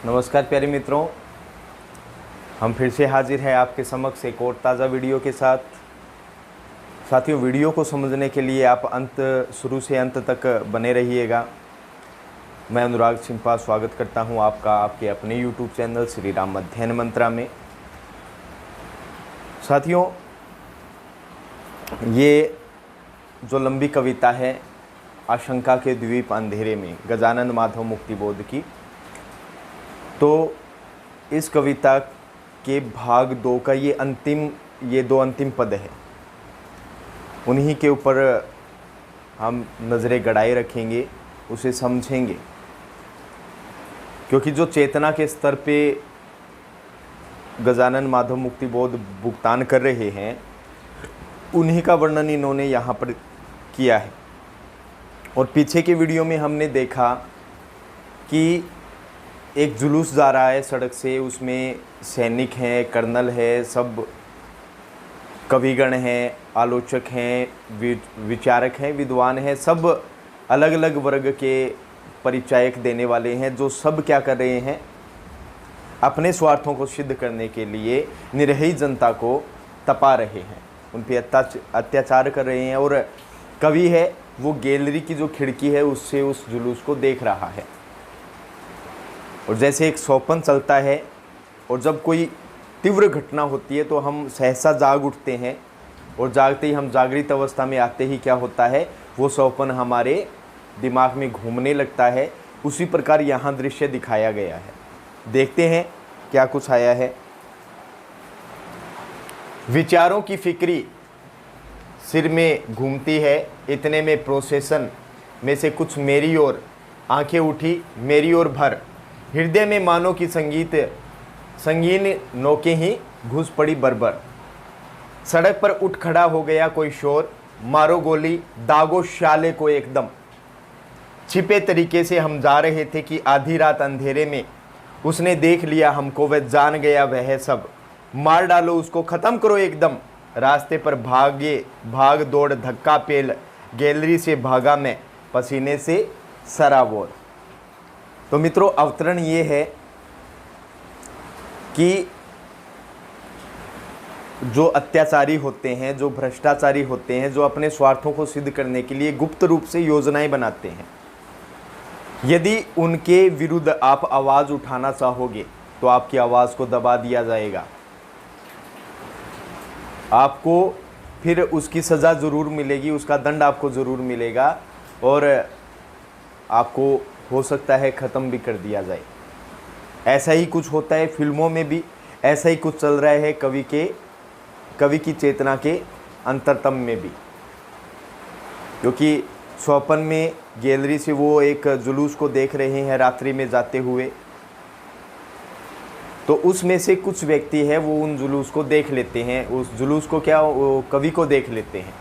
नमस्कार प्यारे मित्रों, हम फिर से हाजिर हैं आपके समक्ष एक और ताज़ा वीडियो के साथ। साथियों, वीडियो को समझने के लिए आप शुरू से अंत तक बने रहिएगा। मैं अनुराग सिंपा स्वागत करता हूं आपका आपके अपने यूट्यूब चैनल श्री राम अध्ययन मंत्रा में। साथियों, ये जो लंबी कविता है आशंका के द्वीप अंधेरे में गजानन माधव मुक्तिबोध की, तो इस कविता के भाग 2 का ये दो अंतिम पद है, उन्हीं के ऊपर हम नज़रें गड़ाए रखेंगे, उसे समझेंगे। क्योंकि जो चेतना के स्तर पे गजानन माधव मुक्तिबोध भुगतान कर रहे हैं, उन्हीं का वर्णन इन्होंने यहाँ पर किया है। और पीछे के वीडियो में हमने देखा कि एक जुलूस जा रहा है सड़क से, उसमें सैनिक हैं, कर्नल है, सब कविगण हैं, आलोचक हैं, विचारक हैं, विद्वान हैं, सब अलग अलग वर्ग के परिचायक देने वाले हैं, जो सब क्या कर रहे हैं, अपने स्वार्थों को सिद्ध करने के लिए निरही जनता को तपा रहे हैं, उन पर अत्याचार कर रहे हैं। और कवि है वो गैलरी की जो खिड़की है उससे उस जुलूस को देख रहा है। और जैसे एक स्वप्न चलता है और जब कोई तीव्र घटना होती है तो हम सहसा जाग उठते हैं, और जागते ही हम जागृत अवस्था में आते ही क्या होता है, वो स्वप्न हमारे दिमाग में घूमने लगता है। उसी प्रकार यहाँ दृश्य दिखाया गया है। देखते हैं क्या कुछ आया है। विचारों की फिक्री सिर में घूमती है, इतने में प्रोसेसन में से कुछ मेरी ओर आंखें उठी, मेरी ओर भर हृदय में मानो की संगीन नोकें ही घुस पड़ी बरबर। सड़क पर उठ खड़ा हो गया कोई शोर, मारो गोली दागो शाले को एकदम। छिपे तरीके से हम जा रहे थे कि आधी रात अंधेरे में उसने देख लिया हमको, वह जान गया वह सब। मार डालो उसको, ख़त्म करो एकदम। रास्ते पर भाग दौड़ धक्का पेल, गैलरी से भागा मैं पसीने से सराबोर। तो मित्रों, अवतरण ये है कि जो अत्याचारी होते हैं, जो भ्रष्टाचारी होते हैं, जो अपने स्वार्थों को सिद्ध करने के लिए गुप्त रूप से योजनाएं बनाते हैं, यदि उनके विरुद्ध आप आवाज़ उठाना चाहोगे तो आपकी आवाज़ को दबा दिया जाएगा। आपको फिर उसकी सज़ा ज़रूर मिलेगी, उसका दंड आपको ज़रूर मिलेगा, और आपको हो सकता है ख़त्म भी कर दिया जाए। ऐसा ही कुछ होता है फिल्मों में भी, ऐसा ही कुछ चल रहा है कवि की चेतना के अंतरतम में भी। क्योंकि स्वप्न में गैलरी से वो एक जुलूस को देख रहे हैं रात्रि में जाते हुए, तो उसमें से कुछ व्यक्ति है वो उन जुलूस को देख लेते हैं। उस जुलूस को क्या, वो कवि को देख लेते हैं।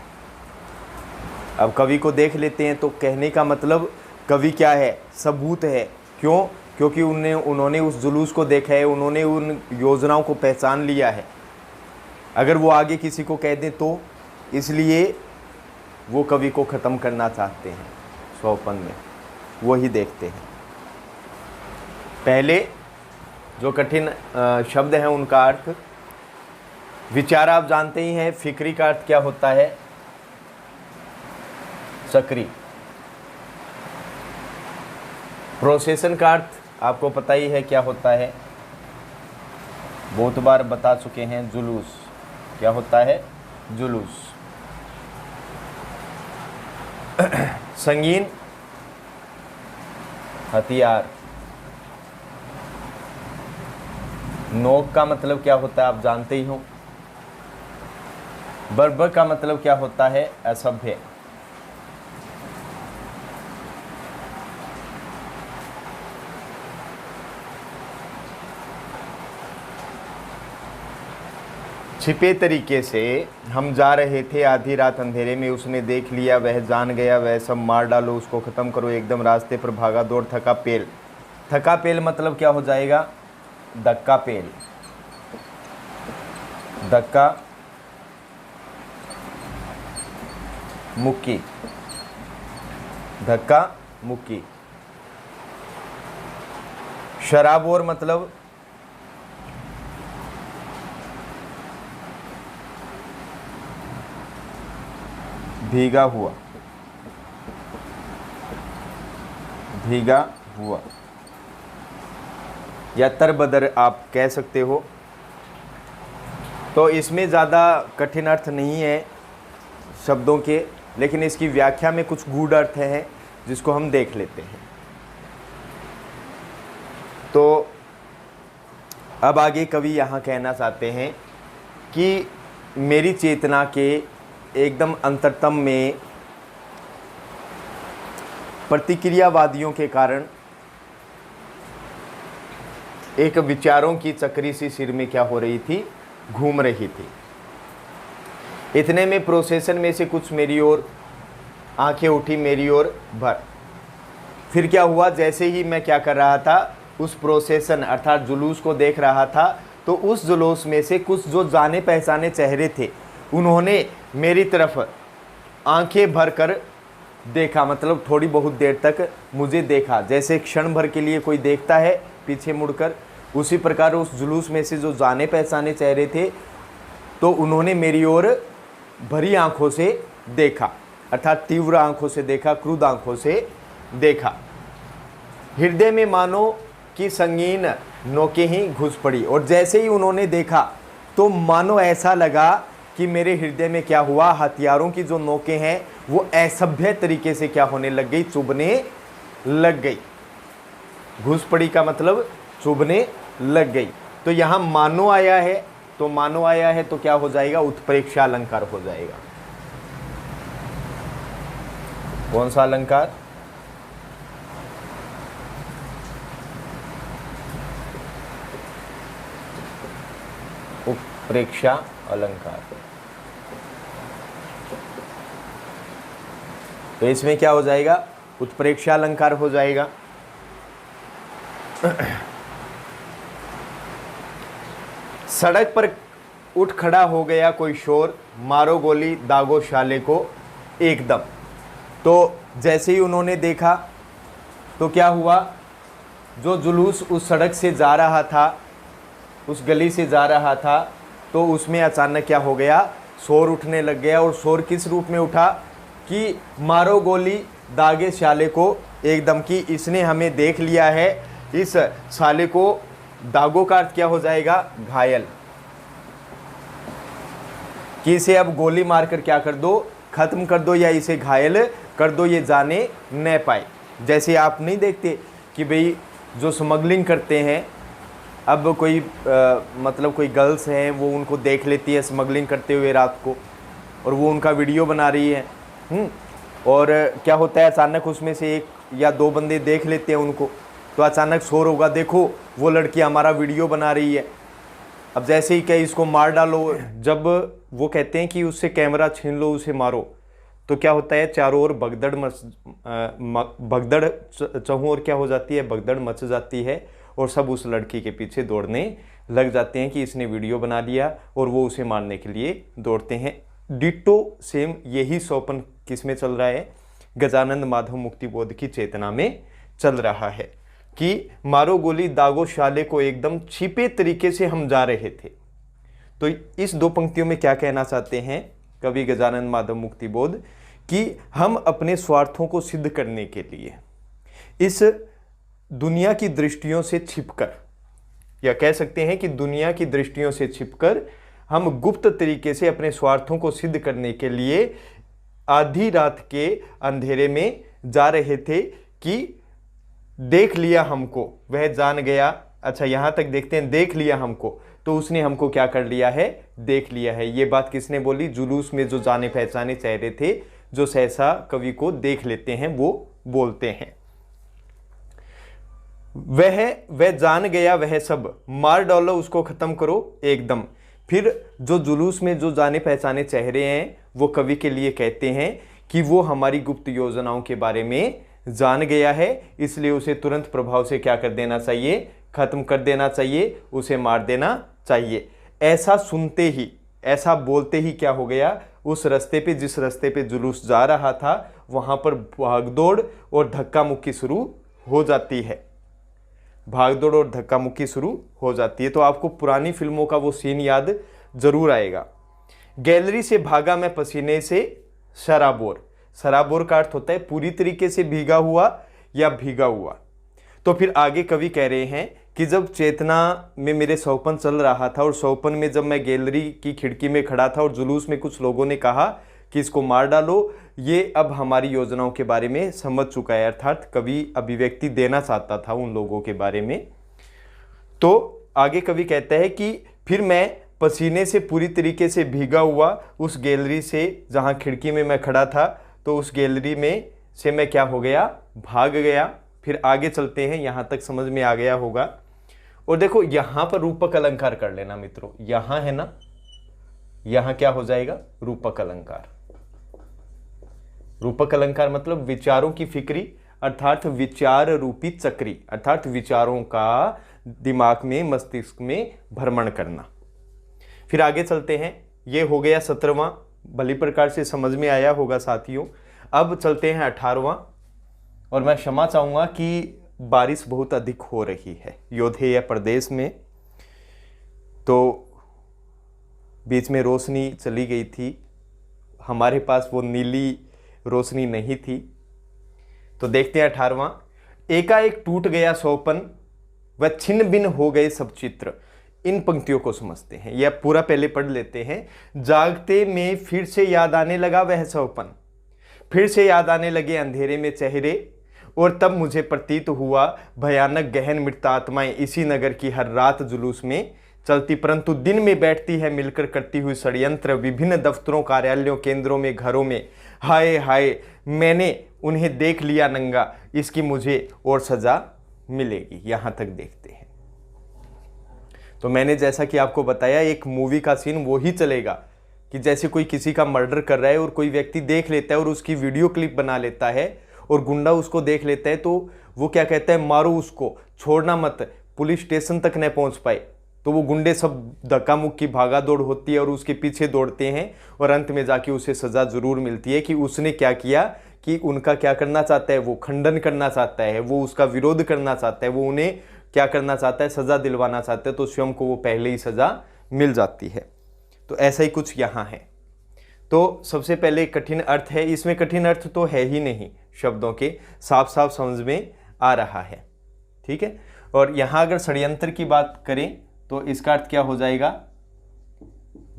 अब कवि को देख लेते हैं तो कहने का मतलब कवि क्या है, सबूत है। क्यों? क्योंकि उन्होंने उस जुलूस को देखा है, उन्होंने उन योजनाओं को पहचान लिया है। अगर वो आगे किसी को कह दें तो इसलिए वो कवि को ख़त्म करना चाहते हैं। स्वप्न में वो ही देखते हैं। पहले जो कठिन शब्द हैं उनका अर्थ, विचार आप जानते ही हैं। फिक्री का अर्थ क्या होता है, सक्रिय। प्रोसेसन का अर्थ आपको पता ही है क्या होता है, बहुत बार बता चुके हैं, जुलूस। क्या होता है? जुलूस। संगीन, हथियार। नोक का मतलब क्या होता है आप जानते ही हो। बर्बर का मतलब क्या होता है? असभ्य। छिपे तरीके से हम जा रहे थे आधी रात अंधेरे में, उसने देख लिया वह जान गया वह सब। मार डालो उसको, ख़त्म करो एकदम। रास्ते पर भागा दौड़ थका पेल। थका पेल मतलब क्या हो जाएगा? धक्का पेल। धक्का मुक्की, धक्का मुक्की। शराब और मतलब भीगा हुआ, भीगा हुआ या तरबदर आप कह सकते हो। तो इसमें ज़्यादा कठिन अर्थ नहीं है शब्दों के, लेकिन इसकी व्याख्या में कुछ गूढ़ अर्थ हैं जिसको हम देख लेते हैं। तो अब आगे कवि यहाँ कहना चाहते हैं कि मेरी चेतना के एकदम अंतरतम में प्रतिक्रियावादियों के कारण एक विचारों की चक्री सी सिर में क्या हो रही थी, घूम रही थी। इतने में प्रोसेसन में से कुछ मेरी ओर आंखें उठी, मेरी ओर भर। फिर क्या हुआ, जैसे ही मैं क्या कर रहा था, उस प्रोसेसन अर्थात जुलूस को देख रहा था, तो उस जुलूस में से कुछ जो जाने पहचाने चेहरे थे उन्होंने मेरी तरफ आंखें भर कर देखा, मतलब थोड़ी बहुत देर तक मुझे देखा, जैसे क्षण भर के लिए कोई देखता है पीछे मुड़कर। उसी प्रकार उस जुलूस में से जो जाने पहचाने चेहरे थे तो उन्होंने मेरी ओर भरी आंखों से देखा, अर्थात तीव्र आंखों से देखा, क्रुद्ध आंखों से देखा। हृदय में मानो कि संगीन नोकें ही घुस पड़ी, और जैसे ही उन्होंने देखा तो मानो ऐसा लगा कि मेरे हृदय में क्या हुआ, हथियारों की जो नोकें हैं वो असभ्य तरीके से क्या होने लग गई, चुभने लग गई। घुस पड़ी का मतलब चुभने लग गई। तो यहाँ मानो आया है, तो मानो आया है तो क्या हो जाएगा, उत्प्रेक्षा अलंकार हो जाएगा। कौन सा अलंकार, उत्प्रेक्षा अलंकार। तो इसमें क्या हो जाएगा, उत्प्रेक्षा अलंकार हो जाएगा। सड़क पर उठ खड़ा हो गया कोई शोर, मारो गोली दागो शाले को एकदम। तो जैसे ही उन्होंने देखा तो क्या हुआ, जो जुलूस उस सड़क से जा रहा था, उस गली से जा रहा था, तो उसमें अचानक क्या हो गया, शोर उठने लग गया। और शोर किस रूप में उठा कि मारो गोली दागे शाले को एकदम, कि इसने हमें देख लिया है। इस शाले को, दागों का अर्थ क्या हो जाएगा, घायल, कि इसे अब गोली मारकर क्या कर दो, खत्म कर दो, या इसे घायल कर दो, ये जाने न पाए। जैसे आप नहीं देखते कि भाई जो स्मगलिंग करते हैं, अब कोई मतलब कोई गर्ल्स हैं, वो उनको देख लेती है स्मगलिंग करते हुए रात को, और वो उनका वीडियो बना रही है। और क्या होता है, अचानक उसमें से एक या दो बंदे देख लेते हैं उनको, तो अचानक शोर होगा, देखो वो लड़की हमारा वीडियो बना रही है। अब जैसे ही कहीं इसको मार डालो, जब वो कहते हैं कि उससे कैमरा छीन लो, उसे मारो, तो क्या होता है, चारों ओर भगदड़ चहु और क्या हो जाती है, भगदड़ मच जाती है, और सब उस लड़की के पीछे दौड़ने लग जाते हैं कि इसने वीडियो बना लिया, और वो उसे मारने के लिए दौड़ते हैं। डिट्टो सेम यही सोपन किस में चल रहा है, गजानंद माधव मुक्तिबोध की चेतना में चल रहा है, कि मारो गोली दागो शाले को एकदम छिपे तरीके से हम जा रहे थे। तो इस दो पंक्तियों में क्या कहना चाहते हैं कवि गजानंद माधव मुक्तिबोध, कि हम अपने स्वार्थों को सिद्ध करने के लिए इस दुनिया की दृष्टियों से छिपकर, या कह सकते हैं कि दुनिया की दृष्टियों से छिपकर हम गुप्त तरीके से अपने स्वार्थों को सिद्ध करने के लिए आधी रात के अंधेरे में जा रहे थे, कि देख लिया हमको, वह जान गया। अच्छा, यहाँ तक देखते हैं, देख लिया हमको, तो उसने हमको क्या कर लिया है, देख लिया है। ये बात किसने बोली, जुलूस में जो जाने पहचाने चेहरे थे, जो सहसा कवि को देख लेते हैं, वो बोलते हैं। वह जान गया वह सब, मार डालो उसको खत्म करो एकदम। फिर जो जुलूस में जो जाने पहचाने चेहरे हैं, वो कवि के लिए कहते हैं कि वो हमारी गुप्त योजनाओं के बारे में जान गया है, इसलिए उसे तुरंत प्रभाव से क्या कर देना चाहिए, खत्म कर देना चाहिए, उसे मार देना चाहिए। ऐसा सुनते ही, ऐसा बोलते ही क्या हो गया, उस रास्ते पे, जिस रास्ते पे जुलूस जा रहा था, वहां पर भागदौड़ और धक्का मुक्की शुरू हो जाती है। भागदौड़ और धक्का मुक्की शुरू हो जाती है। तो आपको पुरानी फिल्मों का वो सीन याद जरूर आएगा। गैलरी से भागा मैं पसीने से सराबोर। सराबोर का अर्थ होता है पूरी तरीके से भीगा हुआ या भीगा हुआ। तो फिर आगे कवि कह रहे हैं कि जब चेतना में मेरे सौपन चल रहा था और सौपन में जब मैं गैलरी की खिड़की में खड़ा था और जुलूस में कुछ लोगों ने कहा कि इसको मार डालो, ये अब हमारी योजनाओं के बारे में समझ चुका है। अर्थात कवि अभिव्यक्ति देना चाहता था उन लोगों के बारे में। तो आगे कवि कहता है कि फिर मैं पसीने से पूरी तरीके से भीगा हुआ उस गैलरी से, जहाँ खिड़की में मैं खड़ा था, तो उस गैलरी में से मैं क्या हो गया, भाग गया। फिर आगे चलते हैं, यहाँ तक समझ में आ गया होगा। और देखो यहाँ पर रूपक अलंकार कर लेना मित्रों, यहाँ है ना, यहाँ क्या हो जाएगा, रूपक अलंकार। रूपक अलंकार मतलब विचारों की फिक्री, अर्थात विचार रूपी चक्री, अर्थात विचारों का दिमाग में, मस्तिष्क में भ्रमण करना। फिर आगे चलते हैं, ये हो गया 17वां, भली प्रकार से समझ में आया होगा साथियों। अब चलते हैं 18वां, और मैं क्षमा चाहूँगा कि बारिश बहुत अधिक हो रही है योधेय प्रदेश में, तो बीच में रोशनी चली गई थी, हमारे पास वो नीली रोशनी नहीं थी। तो देखते हैं 18वां, एकाएक टूट गया सौपन व छिन्न भिन्न हो गए सब चित्र। इन पंक्तियों को समझते हैं, यह पूरा पहले पढ़ लेते हैं। जागते में फिर से याद आने लगा वह सौपन, फिर से याद आने लगे अंधेरे में चेहरे, और तब मुझे प्रतीत हुआ भयानक गहन मृतात्माएं इसी नगर की हर रात जुलूस में चलती, परंतु दिन में बैठती है मिलकर करती हुई षड्यंत्र विभिन्न दफ्तरों, कार्यालयों, केंद्रों में, घरों में। हाय हाय, मैंने उन्हें देख लिया नंगा, इसकी मुझे और सजा मिलेगी। यहां तक देखते हैं। तो मैंने जैसा कि आपको बताया, एक मूवी का सीन वो ही चलेगा कि जैसे कोई किसी का मर्डर कर रहा है और कोई व्यक्ति देख लेता है और उसकी वीडियो क्लिप बना लेता है और गुंडा उसको देख लेता है, तो वो क्या कहता है, मारो उसको, छोड़ना मत, पुलिस स्टेशन तक न पहुंच पाए। तो वो गुंडे सब धक्का मुक्की भागा दौड़ होती है और उसके पीछे दौड़ते हैं, और अंत में जाके उसे सजा जरूर मिलती है कि उसने क्या किया, कि उनका क्या करना चाहता है, वो खंडन करना चाहता है, वो उसका विरोध करना चाहता है, वो उन्हें क्या करना चाहता है, सजा दिलवाना चाहता है, तो स्वयं को वो पहले ही सजा मिल जाती है। तो ऐसा ही कुछ यहाँ है। तो सबसे पहले कठिन अर्थ है, इसमें कठिन अर्थ तो है ही नहीं, शब्दों के साफ साफ समझ में आ रहा है, ठीक है। और यहाँ अगर षड्यंत्र की बात करें तो इसका अर्थ क्या हो जाएगा,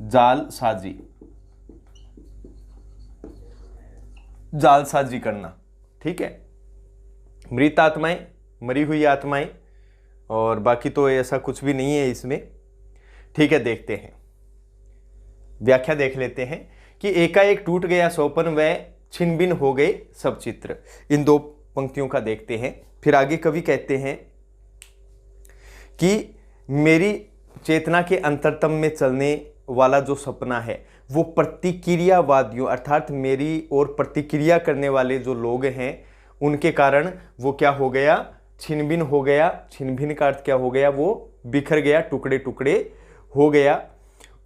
जालसाजी, जालसाजी करना, ठीक है। मृत आत्माएं, मरी हुई आत्माएं, और बाकी तो ऐसा कुछ भी नहीं है इसमें, ठीक है। देखते हैं, व्याख्या देख लेते हैं कि एकाएक टूट गया सौपन व छिन्न भिन्न हो गए सब चित्र। इन दो पंक्तियों का देखते हैं। फिर आगे कवि कहते हैं कि मेरी चेतना के अंतरतम में चलने वाला जो सपना है वो प्रतिक्रियावादियों, अर्थात मेरी और प्रतिक्रिया करने वाले जो लोग हैं उनके कारण वो क्या हो गया, छिन्न भिन्न हो गया। छिन्न भिन्न का अर्थ क्या हो गया, वो बिखर गया, टुकड़े टुकड़े हो गया।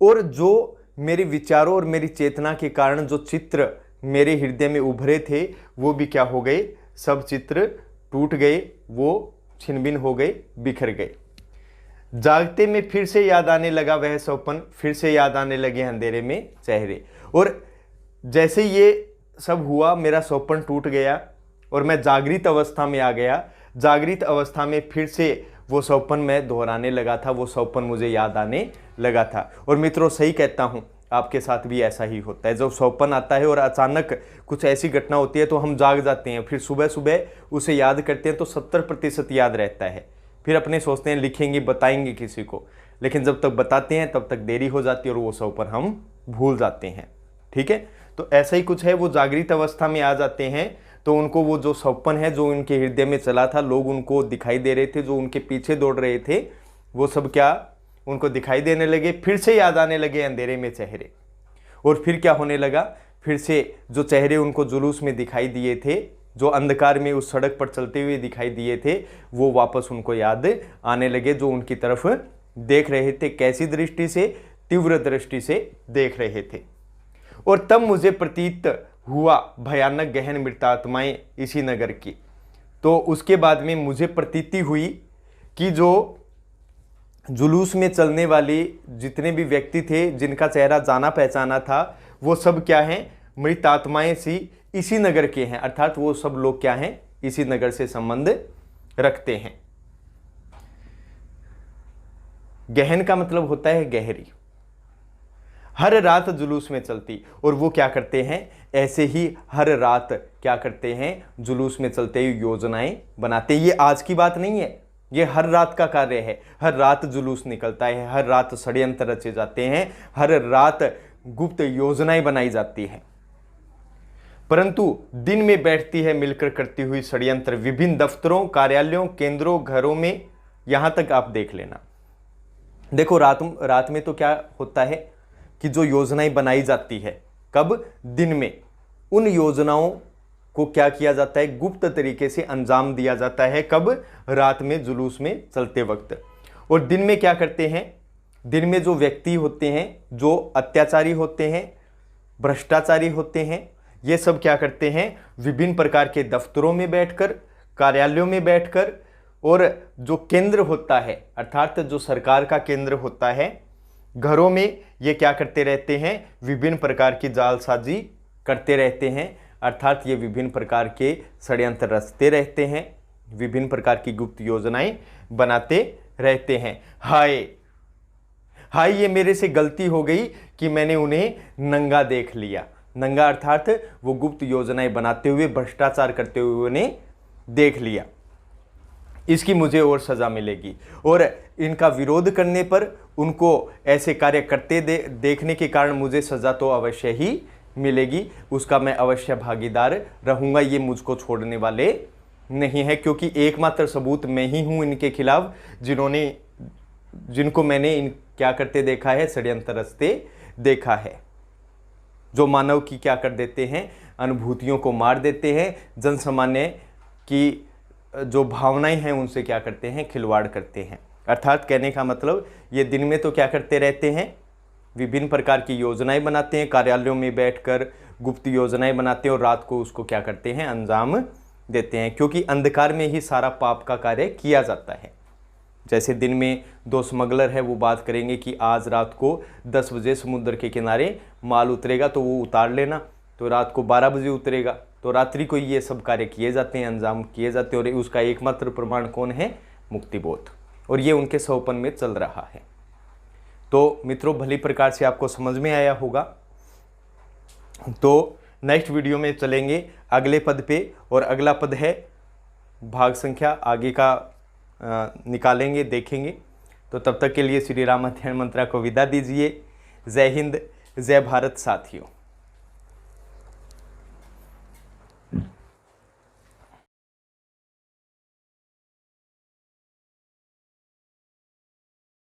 और जो मेरे विचारों और मेरी चेतना के कारण जो चित्र मेरे हृदय में उभरे थे वो भी क्या हो गए, सब चित्र टूट गए, वो छिन्न भिन्न हो गए, बिखर गए। जागते में फिर से याद आने लगा वह सौपन, फिर से याद आने लगे अंधेरे में चेहरे। और जैसे ये सब हुआ, मेरा सौपन टूट गया और मैं जागृत अवस्था में आ गया। जागृत अवस्था में फिर से वो सौपन मैं दोहराने लगा था, वो सौपन मुझे याद आने लगा था। और मित्रों सही कहता हूँ, आपके साथ भी ऐसा ही होता है। जब सौपन आता है और अचानक कुछ ऐसी घटना होती है तो हम जाग जाते हैं, फिर सुबह सुबह उसे याद करते हैं तो 70% याद रहता है। फिर अपने सोचते हैं लिखेंगे, बताएंगे किसी को, लेकिन जब तक बताते हैं तब तक देरी हो जाती है और वो सौपन हम भूल जाते हैं, ठीक है। तो ऐसा ही कुछ है, वो जागृत अवस्था में आ जाते हैं तो उनको वो जो सौपन है जो उनके हृदय में चला था, लोग उनको दिखाई दे रहे थे, जो उनके पीछे दौड़ रहे थे, वो सब क्या उनको दिखाई देने लगे। फिर से याद आने लगे अंधेरे में चेहरे। और फिर क्या होने लगा, फिर से जो चेहरे उनको जुलूस में दिखाई दिए थे, जो अंधकार में उस सड़क पर चलते हुए दिखाई दिए थे, वो वापस उनको याद आने लगे, जो उनकी तरफ देख रहे थे। कैसी दृष्टि से, तीव्र दृष्टि से देख रहे थे। और तब मुझे प्रतीत हुआ भयानक गहन मृतात्माएं इसी नगर की। तो उसके बाद में मुझे प्रतीति हुई कि जो जुलूस में चलने वाले जितने भी व्यक्ति थे जिनका चेहरा जाना पहचाना था, वो सब क्या हैं, मृत आत्माएं सी इसी नगर के हैं, अर्थात वो सब लोग क्या हैं, इसी नगर से संबंध रखते हैं। गहन का मतलब होता है गहरी। हर रात जुलूस में चलती, और वो क्या करते हैं, ऐसे ही हर रात क्या करते हैं, जुलूस में चलते हुए योजनाएं बनाते। ये आज की बात नहीं है, ये हर रात का कार्य है। हर रात जुलूस निकलता है, हर रात षड्यंत्र रचे जाते हैं, हर रात गुप्त योजनाएं बनाई जाती हैं। परंतु दिन में बैठती है मिलकर करती हुई षड्यंत्र विभिन्न दफ्तरों, कार्यालयों, केंद्रों, घरों में, यहां तक आप देख लेना। देखो रात में तो क्या होता है कि जो योजनाएं बनाई जाती है, कब, दिन में, उन योजनाओं को क्या किया जाता है, गुप्त तरीके से अंजाम दिया जाता है। कब, रात में जुलूस में चलते वक्त। और दिन में क्या करते हैं, दिन में जो व्यक्ति होते हैं, जो अत्याचारी होते हैं, भ्रष्टाचारी होते हैं, ये सब क्या करते हैं, विभिन्न प्रकार के दफ्तरों में बैठकर, कार्यालयों में बैठकर, और जो केंद्र होता है अर्थात जो सरकार का केंद्र होता है, घरों में ये क्या करते रहते हैं, विभिन्न प्रकार की जालसाजी करते रहते हैं, अर्थात ये विभिन्न प्रकार के षड्यंत्र रचते रहते हैं, विभिन्न प्रकार की गुप्त योजनाएं बनाते रहते हैं। हाय ये मेरे से गलती हो गई कि मैंने उन्हें नंगा देख लिया। नंगा अर्थात वो गुप्त योजनाएं बनाते हुए, भ्रष्टाचार करते हुए उन्हें देख लिया, इसकी मुझे और सजा मिलेगी। और इनका विरोध करने पर, उनको ऐसे कार्य करते देखने के कारण मुझे सजा तो अवश्य ही मिलेगी, उसका मैं अवश्य भागीदार रहूंगा। ये मुझको छोड़ने वाले नहीं है, क्योंकि एकमात्र सबूत मैं ही हूं इनके खिलाफ, जिनको मैंने क्या करते देखा है, षड्यंत्र रचते देखा है, जो मानव की क्या कर देते हैं, अनुभूतियों को मार देते हैं, जन सामान्य की जो भावनाएं हैं उनसे क्या करते हैं, खिलवाड़ करते हैं। अर्थात कहने का मतलब, ये दिन में तो क्या करते रहते हैं, विभिन्न प्रकार की योजनाएं बनाते हैं, कार्यालयों में बैठकर गुप्त योजनाएं बनाते हैं, और रात को उसको क्या करते हैं, अंजाम देते हैं, क्योंकि अंधकार में ही सारा पाप का कार्य किया जाता है। जैसे दिन में दो स्मगलर है, वो बात करेंगे कि आज रात को 10 बजे समुद्र के किनारे माल उतरेगा, तो वो उतार लेना, तो रात को 12 बजे उतरेगा, तो रात्रि को ये सब कार्य किए जाते हैं, अंजाम किए जाते हैं। और उसका एकमात्र प्रमाण कौन है, मुक्तिबोध, और ये उनके सौपन में चल रहा है। तो मित्रों, भली प्रकार से आपको समझ में आया होगा। तो नेक्स्ट वीडियो में चलेंगे अगले पद पे, और अगला पद है भाग संख्या, आगे का निकालेंगे, देखेंगे। तो तब तक के लिए श्री राम अध्ययन मंत्रा को विदा दीजिए। जय हिंद, जय भारत साथियों।